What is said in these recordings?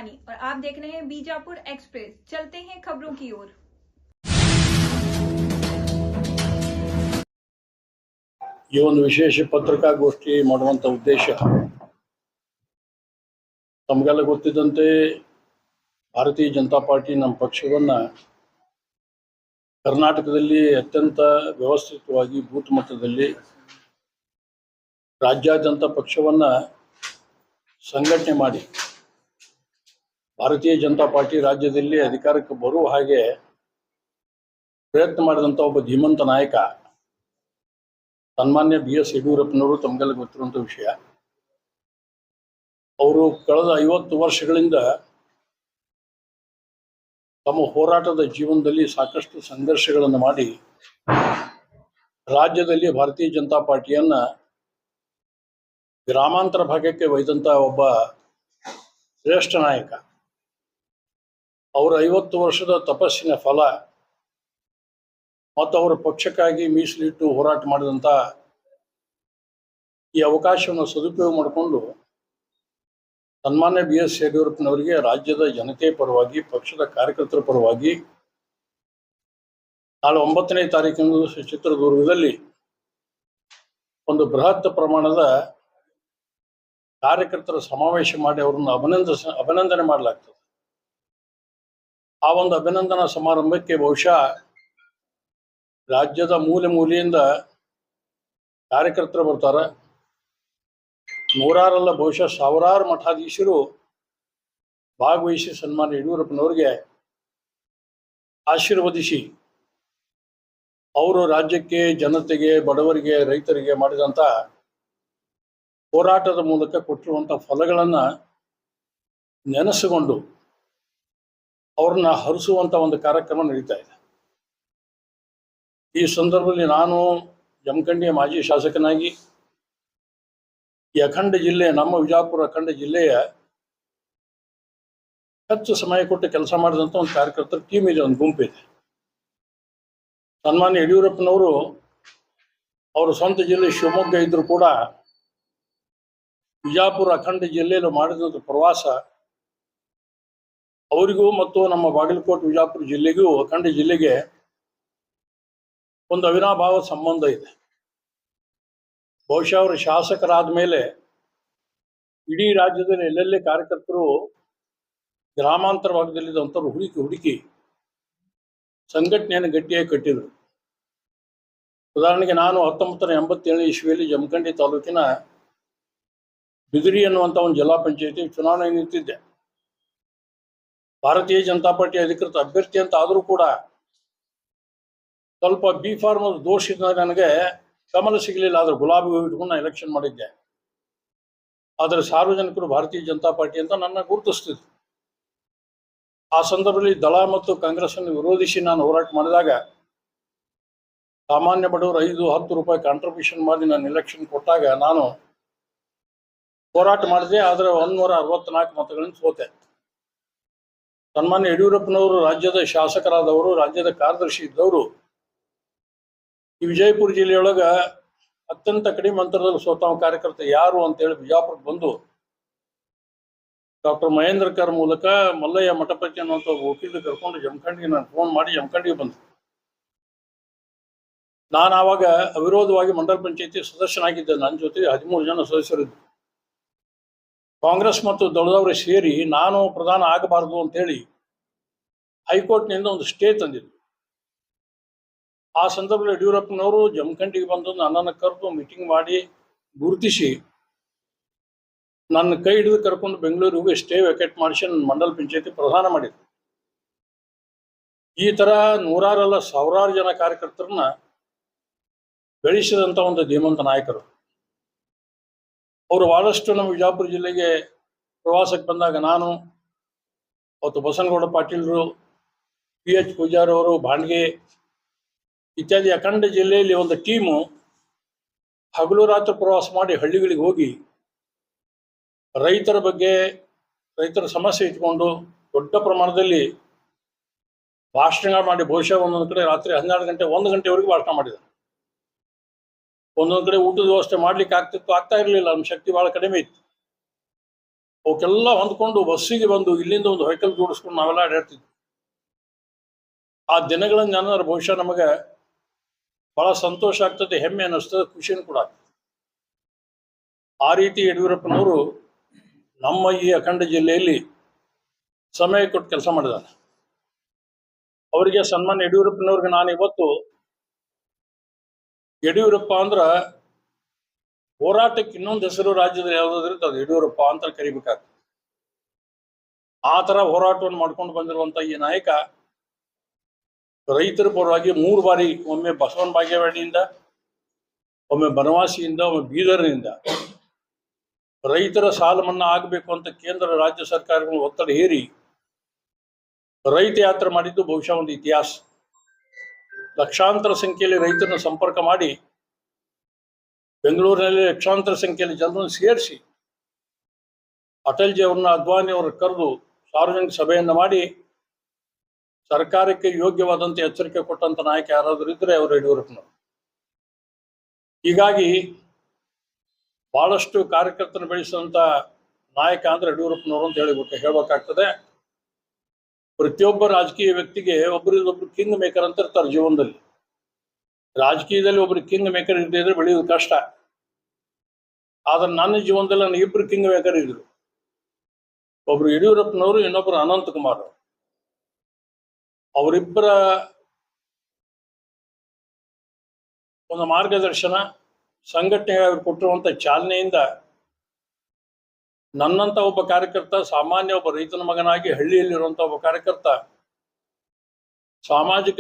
शिवानी और आप देख रहे हैं बीजापुर एक्सप्रेस। चलते हैं खबरों की ओर। ಈ ಒಂದು ವಿಶೇಷ ಪತ್ರಿಕಾಗೋಷ್ಠಿ ಮಾಡುವಂತ ಉದ್ದೇಶ ತಮಗೆಲ್ಲ ಗೊತ್ತಿದ್ದಂತೆ ಭಾರತೀಯ ಜನತಾ ಪಾರ್ಟಿ ನಮ್ಮ ಪಕ್ಷವನ್ನ ಕರ್ನಾಟಕದಲ್ಲಿ ಅತ್ಯಂತ ವ್ಯವಸ್ಥಿತವಾಗಿ ಬೂತ್ ಮಟ್ಟದಲ್ಲಿ ರಾಜ್ಯಾದ್ಯಂತ ಪಕ್ಷವನ್ನ ಸಂಘಟನೆ ಮಾಡಿ ಭಾರತೀಯ ಜನತಾ ಪಾರ್ಟಿ ರಾಜ್ಯದಲ್ಲಿ ಅಧಿಕಾರಕ್ಕೆ ಬರುವ ಹಾಗೆ ಪ್ರಯತ್ನ ಮಾಡಿದಂಥ ಒಬ್ಬ ಧೀಮಂತ ನಾಯಕ ಸನ್ಮಾನ್ಯ BS ಯಡಿಯೂರಪ್ಪನವರು ತಮಗೆಲ್ಲ ಗೊತ್ತಿರುವಂಥ ವಿಷಯ. ಅವರು ಕಳೆದ 50 ವರ್ಷಗಳಿಂದ ತಮ್ಮ ಹೋರಾಟದ ಜೀವನದಲ್ಲಿ ಸಾಕಷ್ಟು ಸಂಘರ್ಷಗಳನ್ನು ಮಾಡಿ ರಾಜ್ಯದಲ್ಲಿ ಭಾರತೀಯ ಜನತಾ ಪಾರ್ಟಿಯನ್ನ ಗ್ರಾಮಾಂತರ ಭಾಗಕ್ಕೆ ಒಯ್ದಂತ ಒಬ್ಬ ಶ್ರೇಷ್ಠ ನಾಯಕ. ಅವರ 50 ವರ್ಷದ ತಪಸ್ಸಿನ ಫಲ ಮತ್ತು ಅವರ ಪಕ್ಷಕ್ಕಾಗಿ ಮೀಸಲಿಟ್ಟು ಹೋರಾಟ ಮಾಡಿದಂಥ ಈ ಅವಕಾಶವನ್ನು ಸದುಪಯೋಗ ಮಾಡಿಕೊಂಡು ಸನ್ಮಾನ್ಯ BS ಯಡಿಯೂರಪ್ಪನವರಿಗೆ ರಾಜ್ಯದ ಜನತೆ ಪರವಾಗಿ ಪಕ್ಷದ ಕಾರ್ಯಕರ್ತರ ಪರವಾಗಿ ನಾಳೆ 9ನೇ ತಾರೀಕಿನ ಚಿತ್ರದುರ್ಗದಲ್ಲಿ ಒಂದು ಬೃಹತ್ ಪ್ರಮಾಣದ ಕಾರ್ಯಕರ್ತರ ಸಮಾವೇಶ ಮಾಡಿ ಅವರನ್ನು ಅಭಿನಂದನೆ ಮಾಡಲಾಗ್ತದೆ. ಆ ಒಂದು ಅಭಿನಂದನಾ ಸಮಾರಂಭಕ್ಕೆ ಬಹುಶಃ ರಾಜ್ಯದ ಮೂಲೆ ಮೂಲೆಯಿಂದ ಕಾರ್ಯಕರ್ತರು ಬರ್ತಾರೆ. ನೂರಾರಲ್ಲ ಬಹುಶಃ ಸಾವಿರಾರು ಮಠಾಧೀಶರು ಭಾಗವಹಿಸಿ ಸನ್ಮಾನ್ಯ ಯಡಿಯೂರಪ್ಪನವರಿಗೆ ಆಶೀರ್ವದಿಸಿ ಅವರು ರಾಜ್ಯಕ್ಕೆ, ಜನತೆಗೆ, ಬಡವರಿಗೆ, ರೈತರಿಗೆ ಮಾಡಿದಂಥ ಹೋರಾಟದ ಮೂಲಕ ಕೊಟ್ಟಿರುವಂಥ ಫಲಗಳನ್ನು ನೆನೆಸಿಕೊಂಡು ಅವ್ರನ್ನ ಹರಿಸುವಂಥ ಒಂದು ಕಾರ್ಯಕ್ರಮ ನಡೀತಾ ಇದೆ. ಈ ಸಂದರ್ಭದಲ್ಲಿ ನಾನು ಜಮಖಂಡಿಯ ಮಾಜಿ ಶಾಸಕನಾಗಿ ಈ ಅಖಂಡ ಜಿಲ್ಲೆ, ನಮ್ಮ ವಿಜಾಪುರ ಅಖಂಡ ಜಿಲ್ಲೆಯ ಹೆಚ್ಚು ಸಮಯ ಕೊಟ್ಟು ಕೆಲಸ ಮಾಡಿದಂಥ ಒಂದು ಕಾರ್ಯಕರ್ತರ ಟೀಮ್ ಇದೆ, ಒಂದು ಗುಂಪಿದೆ. ಸನ್ಮಾನ್ಯ ಯಡಿಯೂರಪ್ಪನವರು ಅವರ ಸ್ವಂತ ಜಿಲ್ಲೆ ಶಿವಮೊಗ್ಗ ಇದ್ರೂ ಕೂಡ ವಿಜಾಪುರ ಅಖಂಡ ಜಿಲ್ಲೆಯಲ್ಲಿ ಮಾಡಿದಂಥ ಪ್ರವಾಸ ಅವರಿಗೂ ಮತ್ತು ನಮ್ಮ ಬಾಗಲಕೋಟೆ ವಿಜಾಪುರ ಜಿಲ್ಲೆಗೂ, ಅಖಂಡ ಜಿಲ್ಲೆಗೆ ಒಂದು ಅವಿನಾಭಾವ ಸಂಬಂಧ ಇದೆ. ಬಹುಶಃ ಅವರು ಶಾಸಕರಾದ ಮೇಲೆ ಇಡೀ ರಾಜ್ಯದಲ್ಲಿ ಎಲ್ಲೆಲ್ಲೇ ಕಾರ್ಯಕರ್ತರು ಗ್ರಾಮಾಂತರ ಭಾಗದಲ್ಲಿದ್ದಂಥವ್ರು ಹುಡುಕಿ ಸಂಘಟನೆಯನ್ನು ಗಟ್ಟಿಯಾಗಿ ಕಟ್ಟಿದರು. ಉದಾಹರಣೆಗೆ ನಾನು 1987 ಇಸ್ವಿಯಲ್ಲಿ ಜಮಖಂಡಿ ತಾಲೂಕಿನ ಬಿದಿರಿ ಅನ್ನುವಂಥ ಒಂದು ಜಿಲ್ಲಾ ಪಂಚಾಯತಿ ಚುನಾವಣೆ ನಿಂತಿದ್ದೆ. ಭಾರತೀಯ ಜನತಾ ಪಾರ್ಟಿ ಅಧಿಕೃತ ಅಭ್ಯರ್ಥಿ ಅಂತ ಆದರೂ ಕೂಡ ಸ್ವಲ್ಪ B ಫಾರ್ಮ್ ದೋಷ ಇದ್ದಾಗ ನನಗೆ ಕಮಲ ಸಿಗಲಿಲ್ಲ. ಆದ್ರೆ ಗುಲಾಬಿ ಹೂ ಇಟ್ಕೊಂಡು ನಾನು ಎಲೆಕ್ಷನ್ ಮಾಡಿದ್ದೆ. ಆದರೆ ಸಾರ್ವಜನಿಕರು ಭಾರತೀಯ ಜನತಾ ಪಾರ್ಟಿ ಅಂತ ನನ್ನ ಗುರುತಿಸ್ತಿದ್ರು. ಆ ಸಂದರ್ಭದಲ್ಲಿ ದಳ ಮತ್ತು ಕಾಂಗ್ರೆಸ್ ಅನ್ನು ವಿರೋಧಿಸಿ ನಾನು ಹೋರಾಟ ಮಾಡಿದಾಗ ಸಾಮಾನ್ಯ ಬಡವರು 5-10 ರೂಪಾಯಿ ಕಾಂಟ್ರಿಬ್ಯೂಷನ್ ಮಾಡಿ ನಾನು ಎಲೆಕ್ಷನ್ ಕೊಟ್ಟಾಗ ನಾನು ಹೋರಾಟ ಮಾಡಿದೆ. ಆದರೆ 164 ಮತಗಳಿಂದ ಸೋತೆ. ಸನ್ಮಾನ್ಯ ಯಡಿಯೂರಪ್ಪನವರು ರಾಜ್ಯದ ಶಾಸಕರಾದವರು, ರಾಜ್ಯದ ಕಾರ್ಯದರ್ಶಿ ಇದ್ದವರು ಈ ವಿಜಯಪುರ ಜಿಲ್ಲೆಯೊಳಗ ಅತ್ಯಂತ ಕಡಿಮೆ ಅಂತರದಲ್ಲಿ ಸೋತಾವ ಕಾರ್ಯಕರ್ತ ಯಾರು ಅಂತೇಳಿ ಬಿಜಾಪುರಕ್ಕೆ ಬಂದು ಡಾಕ್ಟರ್ ಮಹೇಂದ್ರಕರ್ ಮೂಲಕ ಮಲ್ಲಯ್ಯ ಮಠಪತಿ ಅನ್ನುವಂಥ ವಕೀಲ ಕರ್ಕೊಂಡು ಜಮಖಂಡಿಗೆ ನಾನು ಫೋನ್ ಮಾಡಿ ಜಮಖಂಡಿಗೆ ಬಂದೆ. ನಾನು ಆವಾಗ ಅವಿರೋಧವಾಗಿ ಮಂಡಲ ಪಂಚಾಯತಿ ಸದಸ್ಯನಾಗಿದ್ದೆ. ನನ್ನ ಜೊತೆ 13 ಜನ ಸದಸ್ಯರಿದ್ದರು. ಕಾಂಗ್ರೆಸ್ ಮತ್ತು ದಳದವರು ಸೇರಿ ನಾನು ಪ್ರಧಾನ ಆಗಬಾರದು ಅಂತೇಳಿ ಹೈಕೋರ್ಟ್ನಿಂದ ಒಂದು ಸ್ಟೇ ತಂದಿದ್ರು. ಆ ಸಂದರ್ಭದಲ್ಲಿ ಯಡಿಯೂರಪ್ಪನವರು ಜಮಖಂಡಿಗೆ ಬಂದು ನನ್ನನ್ನು ಕರೆದು ಮೀಟಿಂಗ್ ಮಾಡಿ ಗುರುತಿಸಿ ನನ್ನ ಕೈ ಹಿಡಿದು ಕರ್ಕೊಂಡು ಬೆಂಗಳೂರಿಗೆ ಸ್ಟೇ ವೆಕೇಟ್ ಮಾಡಿಸಿ ನನ್ನ ಮಂಡಲ ಪಂಚಾಯತಿ ಪ್ರಧಾನ ಮಾಡಿದ್ರು. ಈ ಥರ ನೂರಾರಲ್ಲ ಸಾವಿರಾರು ಜನ ಕಾರ್ಯಕರ್ತರನ್ನ ಬೆಳೆಸಿದಂಥ ಒಂದು ಧೀಮಂತ ನಾಯಕರು. ಅವರು ಬಹಳಷ್ಟು ನಮ್ಮ ವಿಜಾಪುರ ಜಿಲ್ಲೆಗೆ ಪ್ರವಾಸಕ್ಕೆ ಬಂದಾಗ ನಾನು ಅವತ್ತು ಬಸನಗೌಡ ಪಾಟೀಲರು, PH ಪೂಜಾರಿ ಅವರು, ಭಾಂಡ್ಗೆ ಇತ್ಯಾದಿ ಅಖಂಡ ಜಿಲ್ಲೆಯಲ್ಲಿ ಒಂದು ಟೀಮು ಹಗಲು ರಾತ್ರಿ ಪ್ರವಾಸ ಮಾಡಿ ಹಳ್ಳಿಗಳಿಗೆ ಹೋಗಿ ರೈತರ ಬಗ್ಗೆ, ರೈತರ ಸಮಸ್ಯೆ ಇಟ್ಕೊಂಡು ದೊಡ್ಡ ಪ್ರಮಾಣದಲ್ಲಿ ಭಾಷಣ ಮಾಡಿ ಬಹುಶಃ ಒಂದೊಂದು ಕಡೆ ರಾತ್ರಿ 12 ಗಂಟೆ 1 ಗಂಟೆವರೆಗೂ ಭಾಷಣ ಮಾಡಿದ್ದಾರೆ. ಒಂದೊಂದು ಕಡೆ ಊಟದ ವ್ಯವಸ್ಥೆ ಮಾಡ್ಲಿಕ್ಕೆ ಆಗ್ತಾ ಇರಲಿಲ್ಲ. ನಮ್ಮ ಶಕ್ತಿ ಬಹಳ ಕಡಿಮೆ ಇತ್ತು. ಅವಕ್ಕೆಲ್ಲ ಹೊಂದ್ಕೊಂಡು ಬಸ್ಸಿಗೆ ಬಂದು ಇಲ್ಲಿಂದ ಒಂದು ವೆಹಿಕಲ್ ಜೋಡಿಸ್ಕೊಂಡು ನಾವೆಲ್ಲ ಅಡ್ಡಾಡ್ತಿದ್ವಿ. ಆ ದಿನಗಳನ್ನು ಏನಾದ್ರು ಬಹುಶಃ ನಮಗೆ ಬಹಳ ಸಂತೋಷ ಆಗ್ತದೆ, ಹೆಮ್ಮೆ ಅನ್ನಿಸ್ತದೆ, ಖುಷಿನೂ ಕೂಡ ಆಗ್ತದೆ. ಆ ರೀತಿ ಯಡಿಯೂರಪ್ಪನವರು ನಮ್ಮ ಈ ಅಖಂಡ ಜಿಲ್ಲೆಯಲ್ಲಿ ಸಮಯ ಕೊಟ್ಟು ಕೆಲಸ ಮಾಡಿದ್ದಾರೆ. ಅವರಿಗೆ ಸನ್ಮಾನ್ಯ ಯಡಿಯೂರಪ್ಪನವ್ರಿಗೆ ನಾನು ಇವತ್ತು ಯಡಿಯೂರಪ್ಪ ಅಂದ್ರ ಹೋರಾಟಕ್ಕೆ ಇನ್ನೊಂದು ಹೆಸರು ರಾಜ್ಯದಲ್ಲಿ ಯಾವುದಾದ್ರಿಂದ ಅದು ಯಡಿಯೂರಪ್ಪ ಅಂತ ಕರಿಬೇಕಾಗ್ತದೆ. ಆ ತರ ಹೋರಾಟವನ್ನು ಮಾಡ್ಕೊಂಡು ಬಂದಿರುವಂತ ಈ ನಾಯಕ ರೈತರ ಪರವಾಗಿ 3 ಬಾರಿ, ಒಮ್ಮೆ ಬಸವನ ಬಾಗೇವಾಡಿಯಿಂದ, ಒಮ್ಮೆ ಬನವಾಸಿಯಿಂದ, ಒಮ್ಮೆ ಬೀದರ್ನಿಂದ ರೈತರ ಸಾಲ ಮನ್ನಾ ಆಗಬೇಕು ಅಂತ ಕೇಂದ್ರ ರಾಜ್ಯ ಸರ್ಕಾರಗಳು ಒತ್ತಡ ಹೇರಿ ರೈತ ಯಾತ್ರೆ ಮಾಡಿದ್ದು ಬಹುಶಃ ಒಂದು ಇತಿಹಾಸ. ಲಕ್ಷಾಂತರ ಸಂಖ್ಯೆಯಲ್ಲಿ ರೈತರನ್ನು ಸಂಪರ್ಕ ಮಾಡಿ ಬೆಂಗಳೂರಿನಲ್ಲಿ ಲಕ್ಷಾಂತರ ಸಂಖ್ಯೆಯಲ್ಲಿ ಜನರನ್ನು ಸೇರಿಸಿ ಅಟಲ್ಜಿ ಅವ್ರನ್ನ, ಅದ್ವಾನಿ ಅವ್ರನ್ನ ಕರೆದು ಸಾರ್ವಜನಿಕ ಸಭೆಯನ್ನು ಮಾಡಿ ಸರ್ಕಾರಕ್ಕೆ ಯೋಗ್ಯವಾದಂತ ಎಚ್ಚರಿಕೆ ಕೊಟ್ಟಂತ ನಾಯಕ ಯಾರಾದರೂ ಇದ್ರೆ ಅವರು ಯಡಿಯೂರಪ್ಪನವರು. ಹೀಗಾಗಿ ಬಹಳಷ್ಟು ಕಾರ್ಯಕರ್ತನ ಬೆಳೆಸಿದಂತ ನಾಯಕ ಅಂದ್ರೆ ಯಡಿಯೂರಪ್ಪನವರು ಅಂತ ಹೇಳ್ಬೇಕಾಗ್ತದೆ. ಪ್ರತಿಯೊಬ್ಬ ರಾಜಕೀಯ ವ್ಯಕ್ತಿಗೆ ಒಬ್ಬರಿಗೊಬ್ರು ಕಿಂಗ್ ಮೇಕರ್ ಅಂತ ಇರ್ತಾರೆ ಜೀವನದಲ್ಲಿ. ರಾಜಕೀಯದಲ್ಲಿ ಒಬ್ರು ಕಿಂಗ್ ಮೇಕರ್ ಇದ್ರೆ ಬೆಳೆಯೋದು ಕಷ್ಟ. ಆದ್ರೆ ನನ್ನ ಜೀವನದಲ್ಲಿ ನನ್ನ 2 ಕಿಂಗ್ ಮೇಕರ್ ಇದ್ರು. ಒಬ್ರು ಯಡಿಯೂರಪ್ಪನವರು, ಇನ್ನೊಬ್ರು ಅನಂತಕುಮಾರ್. ಅವರಿಬ್ಬರ ಒಂದು ಮಾರ್ಗದರ್ಶನ, ಸಂಘಟನೆಗೆ ಅವರು ಕೊಟ್ಟಿರುವಂತ ಚಾಲನೆಯಿಂದ ನನ್ನಂತ ಒಬ್ಬ ಕಾರ್ಯಕರ್ತ, ಸಾಮಾನ್ಯ ಒಬ್ಬ ರೈತನ ಮಗನಾಗಿ ಹಳ್ಳಿಯಲ್ಲಿರುವಂತ ಒಬ್ಬ ಕಾರ್ಯಕರ್ತ, ಸಾಮಾಜಿಕ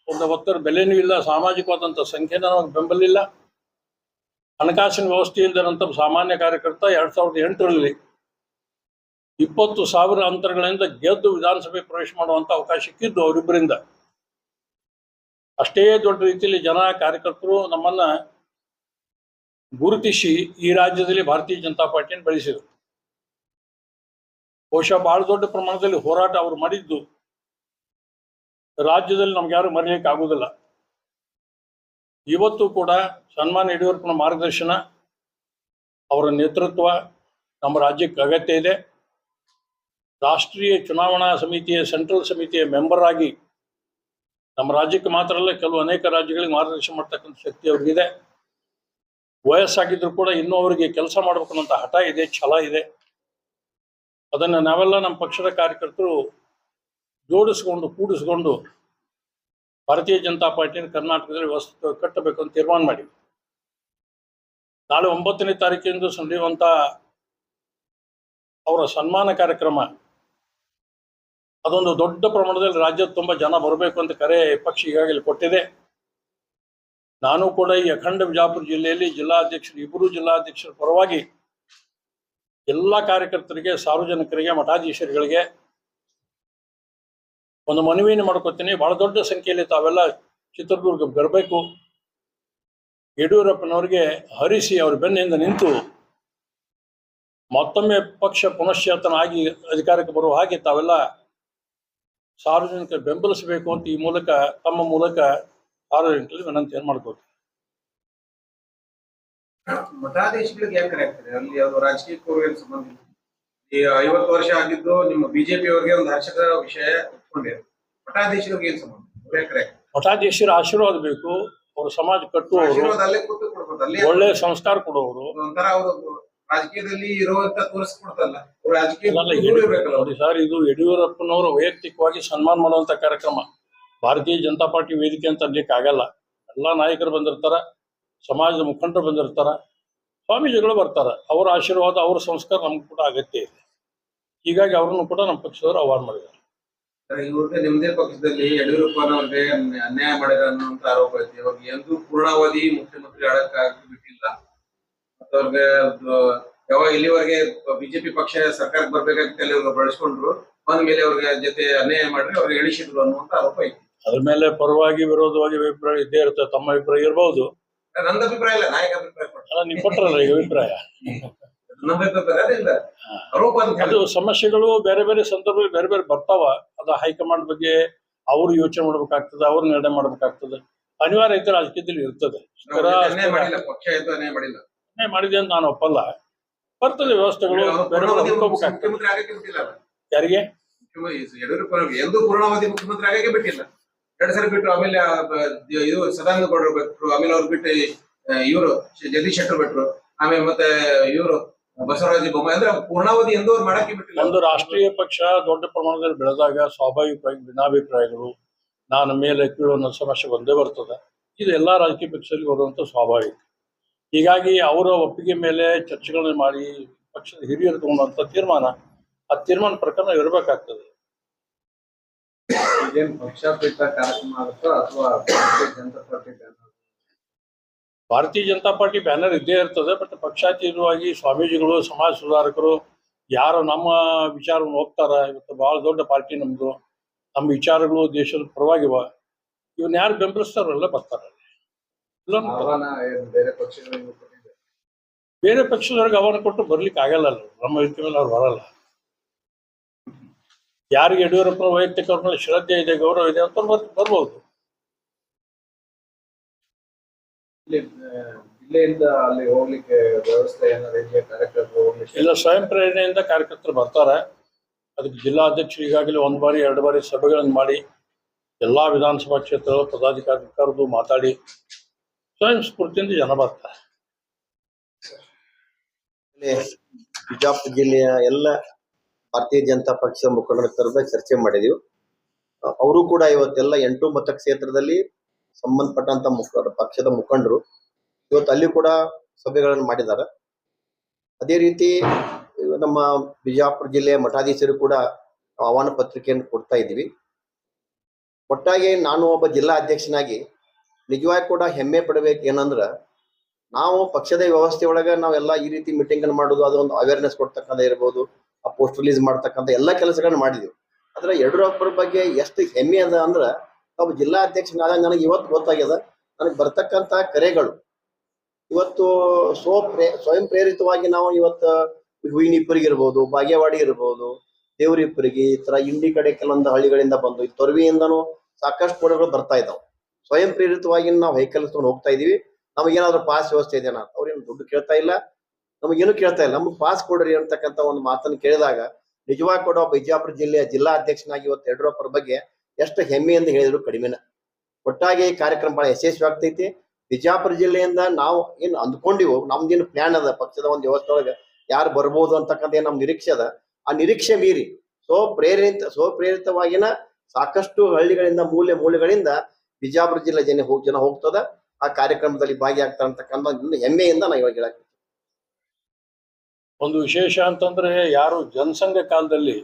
ಒಂದು ಒತ್ತಡ ಬೆಲೆನೂ ಇಲ್ಲ, ಸಾಮಾಜಿಕವಾದಂಥ ಸಂಖ್ಯೆನ ನಮಗೆ ಬೆಂಬಲಿಲ್ಲ, ಹಣಕಾಸಿನ ವ್ಯವಸ್ಥೆ ಇಲ್ಲದಂತ ಸಾಮಾನ್ಯ ಕಾರ್ಯಕರ್ತ 2008ರಲ್ಲಿ 20,000 ಅಂತರಗಳಿಂದ ಗೆದ್ದು ವಿಧಾನಸಭೆ ಪ್ರವೇಶ ಮಾಡುವಂತ ಅವಕಾಶ ಸಿಕ್ಕಿದ್ದು ಅವರಿಬ್ಬರಿಂದ. ಅಷ್ಟೇ ದೊಡ್ಡ ರೀತಿಯಲ್ಲಿ ಜನ, ಕಾರ್ಯಕರ್ತರು ನಮ್ಮನ್ನ ಗುರುತಿಸಿ ಈ ರಾಜ್ಯದಲ್ಲಿ ಭಾರತೀಯ ಜನತಾ ಪಾರ್ಟಿಯನ್ನು ಬೆಳೆಸಿದರು. ಬಹುಶಃ ಬಹಳ ದೊಡ್ಡ ಪ್ರಮಾಣದಲ್ಲಿ ಹೋರಾಟ ಅವರು ಮಾಡಿದ್ದು ರಾಜ್ಯದಲ್ಲಿ ನಮ್ಗೆ ಯಾರು ಮರೆಯಲಿಕ್ಕೆ ಆಗುವುದಿಲ್ಲ. ಇವತ್ತು ಕೂಡ ಸನ್ಮಾನ್ಯ ಯಡಿಯೂರಪ್ಪನ ಮಾರ್ಗದರ್ಶನ, ಅವರ ನೇತೃತ್ವ ನಮ್ಮ ರಾಜ್ಯಕ್ಕೆ ಅಗತ್ಯ ಇದೆ. ರಾಷ್ಟ್ರೀಯ ಚುನಾವಣಾ ಸಮಿತಿಯ, ಸೆಂಟ್ರಲ್ ಸಮಿತಿಯ ಮೆಂಬರ್ ಆಗಿ ನಮ್ಮ ರಾಜ್ಯಕ್ಕೆ ಮಾತ್ರ ಅಲ್ಲ, ಅನೇಕ ರಾಜ್ಯಗಳಿಗೆ ಮಾರ್ಗದರ್ಶನ ಮಾಡ್ತಕ್ಕಂಥ ಶಕ್ತಿ ಅವ್ರಿಗಿದೆ. ವಯಸ್ಸಾಗಿದ್ರು ಕೂಡ ಇನ್ನೂ ಅವರಿಗೆ ಕೆಲಸ ಮಾಡಬೇಕನ್ನೋಂಥ ಹಠ ಇದೆ, ಛಲ ಇದೆ. ಅದನ್ನು ನಾವೆಲ್ಲ ನಮ್ಮ ಪಕ್ಷದ ಕಾರ್ಯಕರ್ತರು ಜೋಡಿಸ್ಕೊಂಡು, ಕೂಡಿಸ್ಕೊಂಡು ಭಾರತೀಯ ಜನತಾ ಪಾರ್ಟಿಯನ್ನು ಕರ್ನಾಟಕದಲ್ಲಿ ಕಟ್ಟಬೇಕು ಅಂತ ತೀರ್ಮಾನ ಮಾಡಿ ನಾಳೆ 9ನೇ ತಾರೀಕಿನಿಂದ ನಡೆಯುವಂತ ಅವರ ಸನ್ಮಾನ ಕಾರ್ಯಕ್ರಮ, ಅದೊಂದು ದೊಡ್ಡ ಪ್ರಮಾಣದಲ್ಲಿ ರಾಜ್ಯದ ತುಂಬ ಜನ ಬರಬೇಕು ಅಂತ ಕರೆ ಪಕ್ಷ ಈಗಾಗಲೇ ಕೊಟ್ಟಿದೆ. ನಾನು ಕೂಡ ಈ ಅಖಂಡ ವಿಜಯಪುರ ಜಿಲ್ಲೆಯಲ್ಲಿ ಜಿಲ್ಲಾಧ್ಯಕ್ಷರು, 2 ಜಿಲ್ಲಾಧ್ಯಕ್ಷರ ಪರವಾಗಿ ಎಲ್ಲ ಕಾರ್ಯಕರ್ತರಿಗೆ, ಸಾರ್ವಜನಿಕರಿಗೆ, ಮಠಾಧೀಶರುಗಳಿಗೆ ಒಂದು ಮನವಿಯನ್ನು ಮಾಡ್ಕೊತೀನಿ. ಬಹಳ ದೊಡ್ಡ ಸಂಖ್ಯೆಯಲ್ಲಿ ತಾವೆಲ್ಲ ಚಿತ್ರದುರ್ಗ ಬರಬೇಕು. ಯಡಿಯೂರಪ್ಪನವರಿಗೆ ಹರಿಸಿ ಅವ್ರ ಬೆನ್ನಿಂದ ನಿಂತು ಮತ್ತೊಮ್ಮೆ ಪಕ್ಷ ಪುನಶ್ಚೇತನ ಆಗಿ ಅಧಿಕಾರಕ್ಕೆ ಬರುವ ಹಾಗೆ ತಾವೆಲ್ಲ ಸಾರ್ವಜನಿಕರು ಬೆಂಬಲಿಸಬೇಕು ಅಂತ ಈ ಮೂಲಕ, ತಮ್ಮ ಮೂಲಕ ಸಾರ್ವಜನಿಕರಲ್ಲಿ ವಿನಂತಿಯನ್ನು ಮಾಡ್ಕೋತೀವಿ. ಮಠಾಧೀಶಗಳಿಗೆ ಯಾಕೆ ಕರೆ ಆಗ್ತದೆ? ಅಲ್ಲಿ ಅದು ರಾಜಕೀಯಕ್ಕೂ ಏನು ಸಂಬಂಧ ಇಲ್ಲ. ಈ 50 ವರ್ಷ ಆಗಿದ್ದು ನಿಮ್ಮ ಬಿಜೆಪಿ ಅವರಿಗೆ ಒಂದು ಹರ್ಷದ ವಿಷಯ ಇಟ್ಕೊಂಡಿದೆ. ಮಠಾಧೀಶರಿಗೆ ಏನು ಸಂಬಂಧ? ಮಠಾಧೀಶರ ಆಶೀರ್ವಾದ ಬೇಕು. ಅವರು ಸಮಾಜ ಕಟ್ಟುವವರು, ಒಳ್ಳೆ ಸಂಸ್ಕಾರ ಕೊಡುವವರು. ಒಂಥರ ಅವರು ರಾಜಕೀಯದಲ್ಲಿ ಇರುವಂತ ತೋರಿಸ್ಕೊಡ್ತಲ್ಲ, ರಾಜಕೀಯ ಸರ್, ಇದು ಯಡಿಯೂರಪ್ಪನವರು ವೈಯಕ್ತಿಕವಾಗಿ ಸನ್ಮಾನ ಮಾಡುವಂತ ಕಾರ್ಯಕ್ರಮ. ಭಾರತೀಯ ಜನತಾ ಪಾರ್ಟಿ ವೇದಿಕೆ ಅಂತ ಅನ್ಲಿಕ್ಕೆ ಆಗಲ್ಲ. ಎಲ್ಲಾ ನಾಯಕರು ಬಂದಿರ್ತಾರ, ಸಮಾಜದ ಮುಖಂಡರು ಬಂದಿರ್ತಾರ, ಸ್ವಾಮೀಜಿಗಳು ಬರ್ತಾರ. ಅವರ ಆಶೀರ್ವಾದ, ಅವರ ಸಂಸ್ಕಾರ ನಮ್ಗೆ ಕೂಡ ಅಗತ್ಯ ಇದೆ. ಹೀಗಾಗಿ ಅವ್ರನ್ನು ಕೂಡ ನಮ್ಮ ಪಕ್ಷದವರು ಆಹ್ವಾನ ಮಾಡಿದ್ದಾರೆ. ಇವ್ರಿಗೆ ನಿಮ್ಮದೇ ಪಕ್ಷದಲ್ಲಿ ಯಡಿಯೂರಪ್ಪನವ್ರಿಗೆ ಅನ್ಯಾಯ ಮಾಡಿದ ಅನ್ನುವಂತ ಆರೋಪ ಐತಿ. ಅವ್ರಿಗೆ ಎಂದೂ ಪೂರ್ಣಾವಧಿ ಮುಖ್ಯಮಂತ್ರಿ ಆಳಕ್ಕಾಗಿ ಬಿಟ್ಟಿಲ್ಲ. ಮತ್ತು ಅವ್ರಿಗೆ ಯಾವಾಗ ಇಲ್ಲಿವರೆಗೆ ಬಿಜೆಪಿ ಪಕ್ಷ ಸರ್ಕಾರಕ್ಕೆ ಬರ್ಬೇಕಾಗಿತ್ತು, ಅಲ್ಲಿ ಅವ್ರು ಬಳಸ್ಕೊಂಡ್ರು. ಬಂದ ಮೇಲೆ ಅವ್ರಿಗೆ ಜೊತೆ ಅನ್ಯಾಯ ಮಾಡ್ರಿ ಅವ್ರಿಗೆ ಎಳಿಸಿದ್ರು ಅನ್ನುವಂತ ಆರೋಪ ಐತಿ. ಅದ್ರ ಮೇಲೆ ಪರವಾಗಿ ವಿರೋಧವಾಗಿ ಅಭಿಪ್ರಾಯ ಇದ್ದೇ ಇರುತ್ತೆ. ತಮ್ಮ ಅಭಿಪ್ರಾಯ ಇರಬಹುದು, ನಂದ ಅಭಿಪ್ರಾಯ ಇಲ್ಲ, ನಾಯಕ ಅಭಿಪ್ರಾಯ ಅಲ್ಲ. ನೀವು ಕೊಟ್ಟರಲ್ಲ ಈಗ ಅಭಿಪ್ರಾಯ. ಅದು ಸಮಸ್ಯೆಗಳು ಬೇರೆ ಬೇರೆ ಸಂದರ್ಭದಲ್ಲಿ ಬೇರೆ ಬೇರೆ ಬರ್ತಾವ. ಅದು ಹೈಕಮಾಂಡ್ ಬಗ್ಗೆ ಅವರು ಯೋಚನೆ ಮಾಡ್ಬೇಕಾಗ್ತದೆ, ಅವ್ರು ನಿರ್ಣಯ ಮಾಡ್ಬೇಕಾಗ್ತದೆ. ಅನಿವಾರ್ಯ ಐತೆ, ರಾಜಕೀಯದಲ್ಲಿ ಇರ್ತದೆ. ಅನ್ಯಾಯ ಮಾಡಿದೆ ಅಂತ ನಾನು ಒಪ್ಪಲ್ಲ. ಬರ್ತದೆ ವ್ಯವಸ್ಥೆಗಳು ಬೇರೆ ಬೇರೆ ಹುಡ್ಕೋಬೇಕಾಗ್ತದೆ. ಮುಖ್ಯಮಂತ್ರಿ ಆಗಕ್ಕೆ ಬಿಟ್ಟಿಲ್ಲ ಅಲ್ಲ. ಯಾರಿಗೆ ಯಡಿಯೂರಪ್ಪ ಎಂದೂ ಪೂರ್ಣಾವಧಿ ಮುಖ್ಯಮಂತ್ರಿ ಆಗಕ್ಕೆ ಬಿಟ್ಟಿಲ್ಲ. 2 ಸರಿ ಬಿಟ್ಟು ಆಮೇಲೆ ಇದು ಸದಾನಂದ ಗೌಡರು ಬಿಟ್ರು, ಆಮೇಲೆ ಅವ್ರು ಬಿಟ್ಟು ಇವರು ಜಗದೀಶ್ ಶೆಟ್ಟರ್ ಬಿಟ್ರು, ಆಮೇಲೆ ಮತ್ತೆ ಇವರು ಬಸವರಾಜ ಬೊಮ್ಮಾಯಿ. ಅಂದ್ರೆ ಪೂರ್ಣಾವಧಿ ಎಂದೂ ಅವ್ರು ಮಾಡಕ್ಕೆ ಬಿಟ್ಟಿಲ್ಲ. ಒಂದು ರಾಷ್ಟ್ರೀಯ ಪಕ್ಷ ದೊಡ್ಡ ಪ್ರಮಾಣದಲ್ಲಿ ಬೆಳೆದಾಗ ಸ್ವಾಭಾವಿಕವಾಗಿ ಭಿನ್ನಾಭಿಪ್ರಾಯಗಳು, ನಾನು ಮೇಲೆ ಕೀಳು ಅನ್ನೋ ಸಮಸ್ಯೆ ಒಂದೇ ಬರ್ತದೆ. ಇದು ಎಲ್ಲಾ ರಾಜಕೀಯ ಪಕ್ಷದಲ್ಲಿ ಬರುವಂತ ಸ್ವಾಭಾವಿಕ. ಹೀಗಾಗಿ ಅವರ ಒಪ್ಪಿಗೆ ಮೇಲೆ ಚರ್ಚೆಗಳನ್ನು ಮಾಡಿ ಪಕ್ಷದ ಹಿರಿಯರು ತಗೊಂಡಂತ ತೀರ್ಮಾನ, ಆ ತೀರ್ಮಾನ ಪ್ರಕಾರ ಇರಬೇಕಾಗ್ತದೆ. ಇದೇನು ಪಕ್ಷಾತೀತ ಕಾರ್ಯಕ್ರಮ ಆಗುತ್ತೋ ಅಥವಾ ಭಾರತೀಯ ಜನತಾ ಪಾರ್ಟಿ ಬ್ಯಾನರ್? ಭಾರತೀಯ ಜನತಾ ಪಾರ್ಟಿ ಬ್ಯಾನರ್ ಇದ್ದೇ ಇರ್ತದೆ. ಬಟ್ ಪಕ್ಷಾತೀತವಾಗಿ ಸ್ವಾಮೀಜಿಗಳು, ಸಮಾಜ ಸುಧಾರಕರು ಯಾರು ನಮ್ಮ ವಿಚಾರವನ್ನು ಹೋಗ್ತಾರ, ಇವತ್ತು ಬಹಳ ದೊಡ್ಡ ಪಾರ್ಟಿ ನಮ್ದು, ನಮ್ಮ ವಿಚಾರಗಳು ದೇಶದ ಪರವಾಗಿವ, ಇವನ್ ಯಾರು ಬೆಂಬಲಿಸ್ತಾರಲ್ಲ ಬರ್ತಾರೆ. ಬೇರೆ ಪಕ್ಷಗಳಿಗೆ ಬೇರೆ ಪಕ್ಷದವ್ರಿಗೆ ಆಹ್ವಾನ ಕೊಟ್ಟು ಬರ್ಲಿಕ್ಕೆ ಆಗಲ್ಲ. ನಮ್ಮ ವೇದಿಕೆ ಮೇಲೆ ಅವ್ರು ಬರಲ್ಲ. ಯಾರಿಗೆ ಯಡಿಯೂರಪ್ಪ ವೈಯಕ್ತಿಕ ಅವ್ರ ಮೇಲೆ ಶ್ರದ್ಧೆ ಇದೆ, ಗೌರವ ಇದೆ ಅಂತ ಬರ್ಬೋದು. ಜಿಲ್ಲೆಯಿಂದ ಅಲ್ಲಿ ಹೋಗ್ಲಿಕ್ಕೆ ವ್ಯವಸ್ಥೆ ಏನಾದ್ರು ಕಾರ್ಯಕ್ರಮ ಇಲ್ಲ, ಸ್ವಯಂ ಪ್ರೇರಣೆಯಿಂದ ಕಾರ್ಯಕರ್ತರು ಬರ್ತಾರೆ. ಅದಕ್ಕೆ ಜಿಲ್ಲಾಧ್ಯಕ್ಷರು ಈಗಾಗಲೇ 1 ಬಾರಿ 2 ಬಾರಿ ಸಭೆಗಳನ್ನು ಮಾಡಿ ಎಲ್ಲಾ ವಿಧಾನಸಭಾ ಕ್ಷೇತ್ರಗಳ ಪದಾಧಿಕಾರಿ ಕರೆದು ಮಾತಾಡಿ ಸ್ವಯಂ ಸ್ಫೂರ್ತಿಯಿಂದ ಜನ ಬರ್ತಾರೆ. ಬಿಜಾಪುರ ಜಿಲ್ಲೆಯ ಎಲ್ಲ ಭಾರತೀಯ ಜನತಾ ಪಕ್ಷದ ಮುಖಂಡರ ಕರೆದ ಚರ್ಚೆ ಮಾಡಿದೀವಿ. ಅವರು ಕೂಡ ಇವತ್ತೆಲ್ಲ 8 ಮತಕ್ಷೇತ್ರದಲ್ಲಿ ಸಂಬಂಧಪಟ್ಟಂತ ಪಕ್ಷದ ಮುಖಂಡರು ಇವತ್ತು ಅಲ್ಲಿ ಕೂಡ ಸಭೆಗಳನ್ನು ಮಾಡಿದ್ದಾರೆ. ಅದೇ ರೀತಿ ನಮ್ಮ ಬಿಜಾಪುರ ಜಿಲ್ಲೆಯ ಮಠಾಧೀಶರು ಕೂಡ ಆಹ್ವಾನ ಪತ್ರಿಕೆಯನ್ನು ಕೊಡ್ತಾ ಇದ್ದೀವಿ. ಒಟ್ಟಾಗಿ ನಾನು ಒಬ್ಬ ಜಿಲ್ಲಾ ಅಧ್ಯಕ್ಷನಾಗಿ ನಿಜವಾಗಿ ಕೂಡ ಹೆಮ್ಮೆ ಪಡಬೇಕು. ಏನಂದ್ರ ನಾವು ಪಕ್ಷದ ವ್ಯವಸ್ಥೆ ಒಳಗೆ ನಾವೆಲ್ಲ ಈ ರೀತಿ ಮೀಟಿಂಗ್ ಅನ್ನು ಮಾಡೋದು, ಅದೊಂದು ಅವೇರ್ನೆಸ್ ಕೊಡ್ತಕ್ಕಂಥ ಇರ್ಬೋದು, ಆ ಪೋಸ್ಟ್ ರಿಲೀಸ್ ಮಾಡ್ತಕ್ಕಂಥ ಎಲ್ಲ ಕೆಲಸಗಳನ್ನ ಮಾಡಿದೀವಿ. ಆದ್ರೆ ಯಡಿಯೂರಪ್ಪರ ಬಗ್ಗೆ ಎಷ್ಟು ಹೆಮ್ಮೆ ಅದ ಅಂದ್ರ, ಒಬ್ಬ ಜಿಲ್ಲಾ ಅಧ್ಯಕ್ಷನಾದಾಗ ನನಗೆ ಇವತ್ತು ಗೊತ್ತಾಗ್ಯದ, ನನಗೆ ಬರ್ತಕ್ಕಂಥ ಕರೆಗಳು ಇವತ್ತು ಸ್ವಯಂ ಪ್ರೇರಿತವಾಗಿ ನಾವು ಇವತ್ತು ಹೂವಿನಿಪ್ಪರಿಗೆ ಇರ್ಬೋದು, ಬಾಗೇವಾಡಿ ಇರ್ಬೋದು, ದೇವರಿಪ್ಪರಿಗೆ, ಈ ತರ ಇಂಡಿ ಕಡೆ ಕೆಲವೊಂದು ಹಳ್ಳಿಗಳಿಂದ ಬಂದು ಈ ತೊರವಿಯಿಂದನೂ ಸಾಕಷ್ಟು ಕೊಡೆಗಳು ಬರ್ತಾ ಇದ್ದಾವೆ. ಸ್ವಯಂ ಪ್ರೇರಿತವಾಗಿ ನಾವು ವೆಹಿಕಲ್ಸ್ ತಗೊಂಡು ಹೋಗ್ತಾ ಇದೀವಿ. ನಮಗೇನಾದ್ರೂ ಪಾಸ್ ವ್ಯವಸ್ಥೆ ಇದೆಯಾ? ಅವ್ರೇನು ದುಡ್ಡು ಕೇಳ್ತಾ ಇಲ್ಲ, ನಮಗೇನು ಕೇಳ್ತಾ ಇಲ್ಲ. ನಮ್ಗೆ ಪಾಸ್ ಕೊಡ್ರಿ ಅಂತಕ್ಕಂಥ ಒಂದು ಮಾತನ್ನು ಕೇಳಿದಾಗ ನಿಜವಾಗಿ ಕೂಡ ಬಿಜಾಪುರ ಜಿಲ್ಲೆಯ ಜಿಲ್ಲಾ ಅಧ್ಯಕ್ಷನಾಗಿ ಇವತ್ತು ಯಡಿಯೂರಪ್ಪರ ಬಗ್ಗೆ ಎಷ್ಟು ಹೆಮ್ಮೆ ಎಂದು ಹೇಳಿದ್ರು ಕಡಿಮೆನ. ಒಟ್ಟಾಗಿ ಈ ಕಾರ್ಯಕ್ರಮ ಬಹಳ ಯಶಸ್ವಿ ಆಗ್ತೈತಿ. ಬಿಜಾಪುರ ಜಿಲ್ಲೆಯಿಂದ ನಾವು ಏನು ಅಂದ್ಕೊಂಡಿವೋ, ನಮ್ದೇನು ಪ್ಲಾನ್ ಅದ, ಪಕ್ಷದ ಒಂದು ವ್ಯವಸ್ಥೆ ಒಳಗೆ ಯಾರು ಬರ್ಬೋದು ಅಂತಕ್ಕಂಥ ಏನ್ ನಮ್ ನಿರೀಕ್ಷೆ ಅದ, ಆ ನಿರೀಕ್ಷೆ ಮೀರಿ ಸ್ವಪ್ರೇರಿತವಾಗಿನ ಸಾಕಷ್ಟು ಹಳ್ಳಿಗಳಿಂದ ಮೂಲೆಗಳಿಂದ ಬಿಜಾಪುರ ಜಿಲ್ಲೆ ಜನ ಹೋಗ್ತದ. ಆ ಕಾರ್ಯಕ್ರಮದಲ್ಲಿ ಭಾಗಿಯಾಗ್ತಾರೆ ಅಂತಕ್ಕಂಥ ಹೆಮ್ಮೆಯಿಂದ ನಾವು ಇವಾಗ ಹೇಳಕ್ ಒಂದು ವಿಶೇಷ ಅಂತಂದ್ರೆ, ಯಾರು ಜನಸಂಘ ಕಾಲದಲ್ಲಿ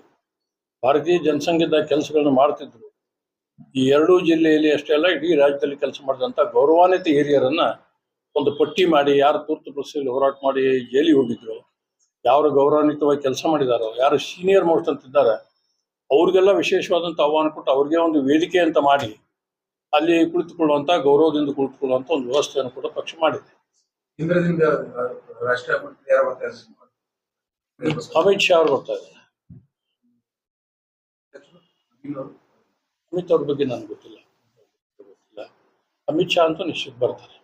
ಭಾರತೀಯ ಜನಸಂಘದ ಕೆಲಸಗಳನ್ನು ಮಾಡ್ತಿದ್ರು, ಈ 2 ಜಿಲ್ಲೆಯಲ್ಲಿ ಅಷ್ಟೇ ಅಲ್ಲ ಇಡೀ ರಾಜ್ಯದಲ್ಲಿ ಕೆಲಸ ಮಾಡಿದಂತ ಗೌರವಾನ್ವಿತ ಹಿರಿಯರನ್ನ ಒಂದು ಪಟ್ಟಿ ಮಾಡಿ, ಯಾರು ತುರ್ತು ಪರಿಸ್ಥಿತಿಯಲ್ಲಿ ಹೋರಾಟ ಮಾಡಿ ಜೈಲಿಗೆ ಹೋಗಿದ್ರು, ಯಾರು ಗೌರವಾನ್ವಿತವಾಗಿ ಕೆಲಸ ಮಾಡಿದಾರೋ, ಯಾರು ಸೀನಿಯರ್ ಮೋಸ್ಟ್ ಅಂತಿದ್ದಾರೆ, ಅವ್ರಿಗೆಲ್ಲ ವಿಶೇಷವಾದಂತ ಆಹ್ವಾನ ಕೊಟ್ಟು ಅವ್ರಿಗೆ ಒಂದು ವೇದಿಕೆ ಅಂತ ಮಾಡಿ ಅಲ್ಲಿ ಕುಳಿತುಕೊಳ್ಳುವಂತ, ಗೌರವದಿಂದ ಕುಳಿತುಕೊಳ್ಳುವಂತ ಒಂದು ವ್ಯವಸ್ಥೆಯನ್ನು ಕೂಡ ಪಕ್ಷ ಮಾಡಿದೆ. ಕೇಂದ್ರದಿಂದ ರಾಷ್ಟ್ರೀಯ ಅಮಿತ್ ಶಾ ಅವರು ಬರ್ತಾ ಇದ್ದಾರೆ. ಅಮಿತ್ ಅವ್ರ ಬಗ್ಗೆ ನನಗೆ ಗೊತ್ತಿಲ್ಲ. ಅಮಿತ್ ಶಾ ಅಂತೂ ನಿಶ್ಚಿತ ಬರ್ತಾರೆ.